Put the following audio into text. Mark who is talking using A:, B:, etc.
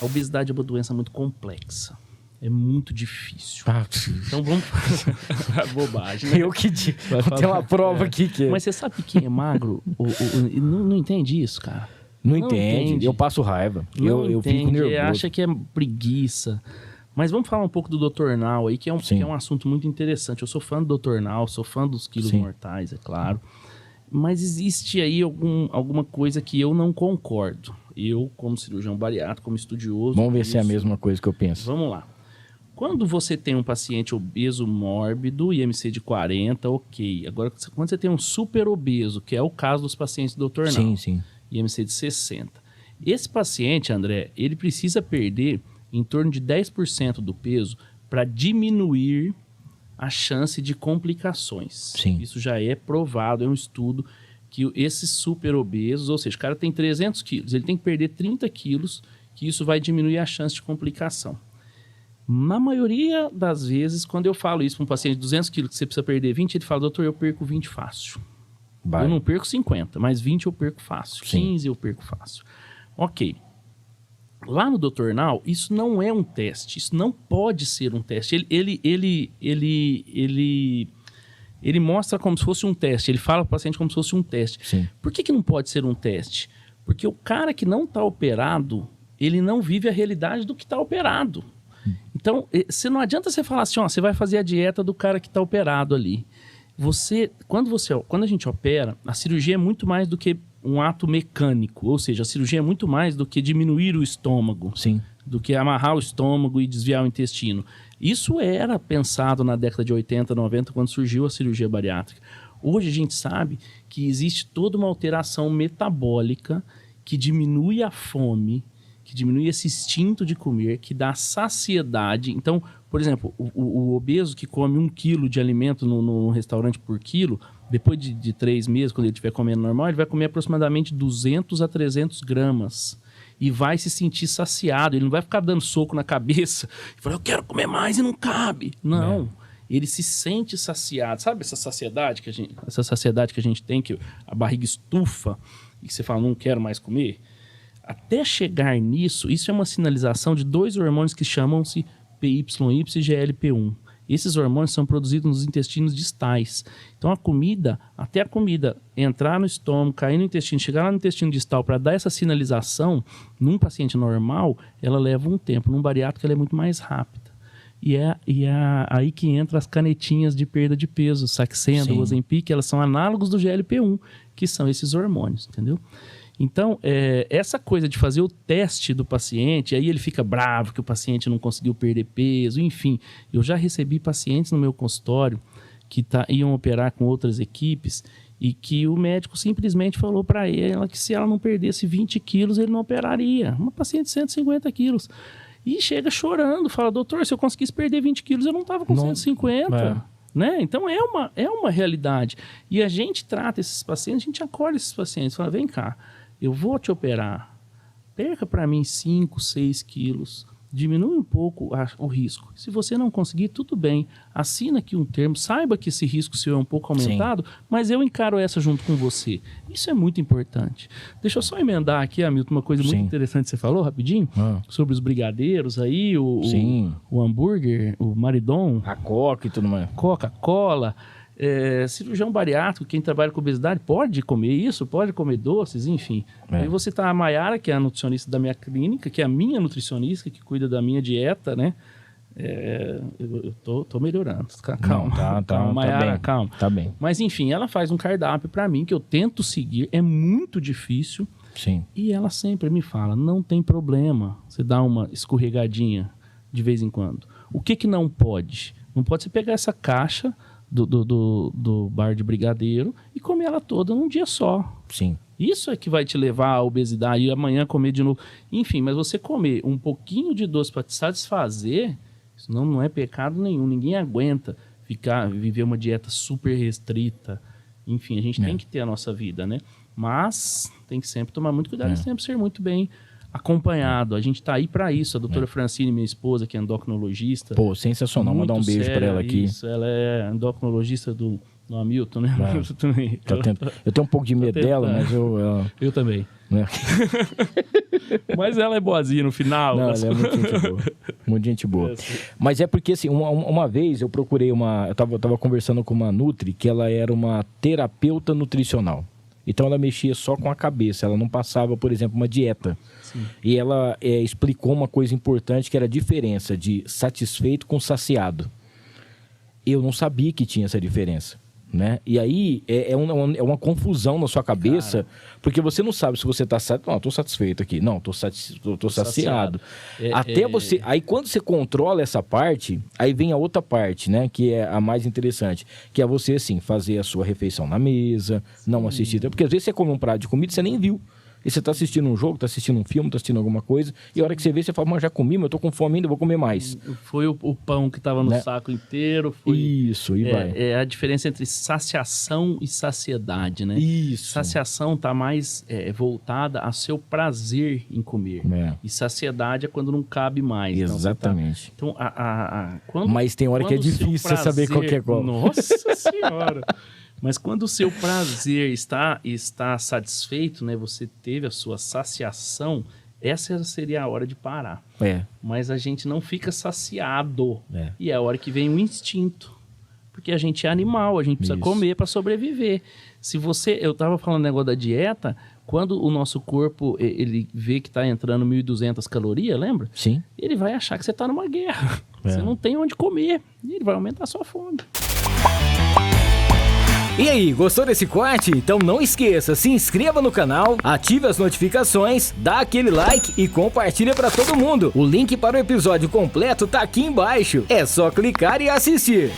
A: A obesidade é uma doença muito complexa. É muito difícil. Então vamos... Bobagem, né?
B: Eu que digo. Tem uma prova aqui que...
A: Mas você sabe que quem é magro não entende isso, cara.
B: Não entende. Eu passo raiva. Eu fico nervoso.
A: Acha que é preguiça. Mas vamos falar um pouco do Dr. Nau aí, que é um assunto muito interessante. Eu sou fã do Dr. Nau, sou fã dos quilos mortais, é claro. Mas existe aí alguma coisa que eu não concordo. Eu, como cirurgião bariátrico, como estudioso...
B: Vamos ver se é a mesma coisa que eu penso.
A: Vamos lá. Quando você tem um paciente obeso mórbido, IMC de 40, ok. Agora, quando você tem um super obeso, que é o caso dos pacientes do Dr. Nau, IMC de 60. Esse paciente, André, ele precisa perder em torno de 10% do peso para diminuir a chance de complicações. Isso já é provado, é um estudo que esses super obesos, ou seja, o cara tem 300 quilos, ele tem que perder 30 quilos, que isso vai diminuir a chance de complicação. Na maioria das vezes, quando eu falo isso para um paciente de 200 quilos, que você precisa perder 20, ele fala, doutor, eu perco 20 fácil. Eu não perco 50, mas 20 eu perco fácil. 15 eu perco fácil. Ok. Lá no Dr. Nau, isso não é um teste. Isso não pode ser um teste. Ele mostra como se fosse um teste. Ele fala para o paciente como se fosse um teste. Por que não pode ser um teste? Porque o cara que não está operado, ele não vive a realidade do que está operado. Então, não adianta você falar assim, ó, você vai fazer a dieta do cara que está operado ali. Quando a gente opera, a cirurgia é muito mais do que um ato mecânico, ou seja, a cirurgia é muito mais do que diminuir o estômago, do que amarrar o estômago e desviar o intestino. Isso era pensado na década de 80, 90, quando surgiu a cirurgia bariátrica. Hoje a gente sabe que existe toda uma alteração metabólica que diminui a fome, que diminui esse instinto de comer, que dá saciedade. Então, por exemplo, o obeso que come 1 quilo de alimento no restaurante por quilo, depois de 3 meses, quando ele estiver comendo normal, ele vai comer aproximadamente 200 a 300 gramas. E vai se sentir saciado. Ele não vai ficar dando soco na cabeça e falar, eu quero comer mais e não cabe. Não. Ele se sente saciado. Sabe essa saciedade que a gente tem, que a barriga estufa e que você fala, não quero mais comer? Até chegar nisso, isso é uma sinalização de 2 hormônios que chamam-se PYY e GLP-1. Esses hormônios são produzidos nos intestinos distais. Então até a comida entrar no estômago, cair no intestino, chegar lá no intestino distal para dar essa sinalização, num paciente normal, ela leva um tempo. Num bariátrico, ela é muito mais rápida. E é aí que entra as canetinhas de perda de peso, Saxenda, Ozempic, elas são análogos do GLP-1, que são esses hormônios, entendeu? Então, essa coisa de fazer o teste do paciente, aí ele fica bravo que o paciente não conseguiu perder peso, enfim. Eu já recebi pacientes no meu consultório que iam operar com outras equipes e que o médico simplesmente falou para ela que se ela não perdesse 20 quilos, ele não operaria. Uma paciente de 150 quilos. E chega chorando, fala, doutor, se eu conseguisse perder 20 quilos, eu não estava com 150. Né? Então, é uma realidade. E a gente trata esses pacientes, a gente acolhe esses pacientes, fala, vem cá, eu vou te operar, perca para mim 5, 6 quilos, diminui um pouco o risco. Se você não conseguir, tudo bem, assina aqui um termo, saiba que esse risco seu é um pouco aumentado, mas eu encaro essa junto com você. Isso é muito importante. Deixa eu só emendar aqui, Hamilton, uma coisa muito interessante que você falou, rapidinho, sobre os brigadeiros aí, o hambúrguer, o maridon,
B: a Coca e tudo mais.
A: Coca-Cola. Cirurgião bariátrico, quem trabalha com obesidade, pode comer isso, pode comer doces, enfim. Aí você tá a Mayara, que é a nutricionista da minha clínica, que é a minha nutricionista, que cuida da minha dieta, né? Eu tô melhorando. Calma. Calma, Mayara, calma.
B: Tá bem.
A: Mas enfim, ela faz um cardápio para mim que eu tento seguir, é muito difícil. E ela sempre me fala, não tem problema você dar uma escorregadinha de vez em quando. O que não pode? Não pode você pegar essa caixa do bar de brigadeiro e comer ela toda num dia só. Isso é que vai te levar à obesidade e amanhã comer de novo. Enfim, mas você comer um pouquinho de doce para te satisfazer, isso não é pecado nenhum. Ninguém aguenta viver uma dieta super restrita. Enfim, a gente tem que ter a nossa vida, né? Mas tem que sempre tomar muito cuidado e sempre ser muito bem acompanhado. A gente tá aí para isso. A doutora Francine, minha esposa, que é endocrinologista.
B: Pô, sensacional. Mandar um beijo para ela aqui.
A: Isso, ela é endocrinologista do No Hamilton, né?
B: Eu tenho um pouco de medo dela, mas
A: eu também.
B: Né?
A: Mas ela é boazinha no final.
B: Não, ela é muito gente boa. Muito gente boa. Mas é porque, assim, uma vez eu procurei eu tava conversando com uma Nutri, que ela era uma terapeuta nutricional. Então ela mexia só com a cabeça, ela não passava, por exemplo, uma dieta. Sim. E ela explicou uma coisa importante, que era a diferença de satisfeito com saciado. Eu não sabia que tinha essa diferença. Né? E aí é uma confusão na sua cabeça, porque você não sabe se você está satisfeito. Não, estou satisfeito aqui. Não, estou saciado. Você. Aí quando você controla essa parte, aí vem a outra parte, né? Que é a mais interessante. Que é você, assim, fazer a sua refeição na mesa, não assistir. Porque às vezes você come um prato de comida e você nem viu. E você tá assistindo um jogo, tá assistindo um filme, tá assistindo alguma coisa, e a hora que você vê, você fala, mas já comi, mas eu tô com fome ainda, vou comer mais.
A: Foi o pão que tava no saco inteiro. Foi,
B: isso, e vai.
A: É a diferença entre saciação e saciedade, né?
B: Isso.
A: Saciação tá mais voltada a seu prazer em comer. E saciedade é quando não cabe mais.
B: Exatamente.
A: Então,
B: mas tem hora que é difícil você saber qual que é qual.
A: Nossa Senhora! Mas quando o seu prazer está satisfeito, né? Você teve a sua saciação, essa seria a hora de parar. Mas a gente não fica saciado. E é a hora que vem o instinto. Porque a gente é animal, a gente precisa comer para sobreviver. Eu estava falando negócio da dieta, quando o nosso corpo ele vê que está entrando 1.200 calorias, lembra?
B: Sim.
A: Ele vai achar que você está numa guerra. Você não tem onde comer. E ele vai aumentar a sua fome.
C: E aí, gostou desse corte? Então não esqueça, se inscreva no canal, ative as notificações, dá aquele like e compartilha para todo mundo. O link para o episódio completo tá aqui embaixo. É só clicar e assistir.